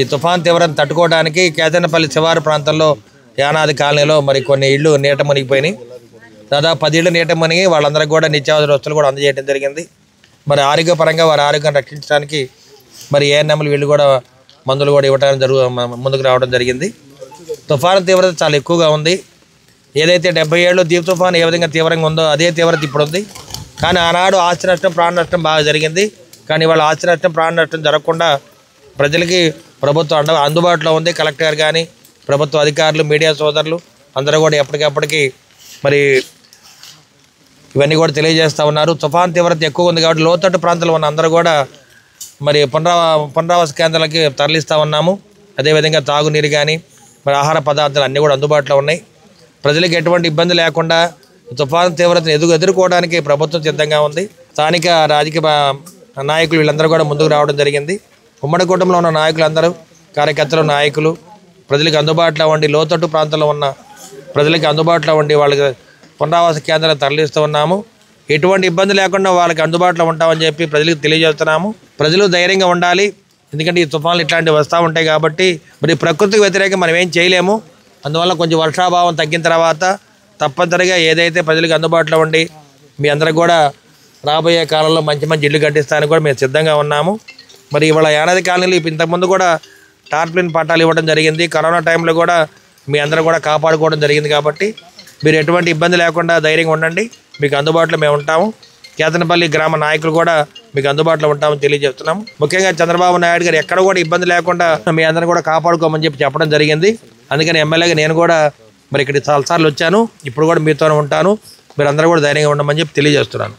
ఈ తుఫాన్ తీవ్రతను తట్టుకోవడానికి కేతనపల్లి శివారు ప్రాంతంలో యానాది కాలనీలో మరి కొన్ని ఇళ్ళు నీట మునిగిపోయినాయి. దాదాపు 10 ఇళ్ళు నీట మునిగి వాళ్ళందరికీ కూడా నిత్యావసర వస్తువులు కూడా అందజేయడం జరిగింది. మరి ఆరోగ్యపరంగా వారి ఆరోగ్యాన్ని రక్షించడానికి మరి ఏఎన్ఎంలు వీళ్ళు కూడా మందులు కూడా ఇవ్వడానికి ముందుకు రావడం జరిగింది. తుఫాను తీవ్రత చాలా ఎక్కువగా ఉంది. ఏదైతే 77లో దీప్ తుఫాను ఏ విధంగా తీవ్రంగా ఉందో అదే తీవ్రత ఇప్పుడు ఉంది. కానీ ఆనాడు ఆస్తి నష్టం ప్రాణ నష్టం బాగా జరిగింది. కానీ వాళ్ళ ఆస్తి నష్టం ప్రాణ నష్టం జరగకుండా ప్రజలకి ప్రభుత్వం అందుబాటులో ఉంది. కలెక్టర్ కానీ ప్రభుత్వ అధికారులు మీడియా సోదరులు అందరూ కూడా ఎప్పటికప్పటికి మరి ఇవన్నీ కూడా తెలియజేస్తూ ఉన్నారు. తుఫాన్ తీవ్రత ఎక్కువ ఉంది కాబట్టి లోతట్టు ప్రాంతాల్లో ఉన్న అందరూ కూడా మరి పునరావాస కేంద్రాలకి తరలిస్తూ ఉన్నాము. అదేవిధంగా తాగునీరు కానీ మరి ఆహార పదార్థాలు అన్నీ కూడా అందుబాటులో ఉన్నాయి. ప్రజలకు ఎటువంటి ఇబ్బంది లేకుండా తుఫాను తీవ్రతను ఎదుర్కోవడానికి ప్రభుత్వం సిద్ధంగా ఉంది. స్థానిక రాజకీయ నాయకులు వీళ్ళందరూ కూడా ముందుకు రావడం జరిగింది. ఉమ్మడి కుటుంబంలో ఉన్న నాయకులందరూ కార్యకర్తలు నాయకులు ప్రజలకు అందుబాటులో ఉండి లోతట్టు ప్రాంతంలో ఉన్న ప్రజలకి అందుబాటులో ఉండి వాళ్ళకి పునరావాస కేంద్రాలు తరలిస్తూ ఉన్నాము. ఎటువంటి ఇబ్బంది లేకుండా వాళ్ళకి అందుబాటులో ఉంటామని చెప్పి ప్రజలకు తెలియజేస్తున్నాము. ప్రజలు ధైర్యంగా ఉండాలి. ఎందుకంటే ఈ తుఫాన్లు ఇట్లాంటివి వస్తూ ఉంటాయి కాబట్టి మరి ప్రకృతికి వ్యతిరేకంగా మనం ఏం చేయలేము. అందువల్ల కొంచెం వర్షాభావం తగ్గిన తర్వాత తప్పనిసరిగా ఏదైతే ప్రజలకు అందుబాటులో ఉండి మీ అందరికి కూడా రాబోయే కాలంలో మంచి మంచి ఇల్లు కట్టిస్తానికి కూడా మేము సిద్ధంగా ఉన్నాము. మరి ఇవాళ యానాది కాలనీలు ఇంతకుముందు కూడా టార్ప్లిన్ పట్టాలు ఇవ్వడం జరిగింది. కరోనా టైంలో కూడా మీ అందరూ కూడా కాపాడుకోవడం జరిగింది కాబట్టి మీరు ఎటువంటి ఇబ్బంది లేకుండా ధైర్యంగా ఉండండి. మీకు అందుబాటులో మేము ఉంటాము. కేతనపల్లి గ్రామ నాయకులు కూడా మీకు అందుబాటులో ఉంటామని తెలియజేస్తున్నాము. ముఖ్యంగా చంద్రబాబు నాయుడు గారు ఎక్కడ కూడా ఇబ్బంది లేకుండా మీ అందరూ కూడా కాపాడుకోమని చెప్పడం జరిగింది. అందుకని ఎమ్మెల్యేగా నేను కూడా మరి ఇక్కడ చాలాసార్లు వచ్చాను. ఇప్పుడు కూడా మీతోనే ఉంటాను. మీరు అందరూ కూడా ధైర్యంగా ఉండమని చెప్పి తెలియజేస్తున్నాను.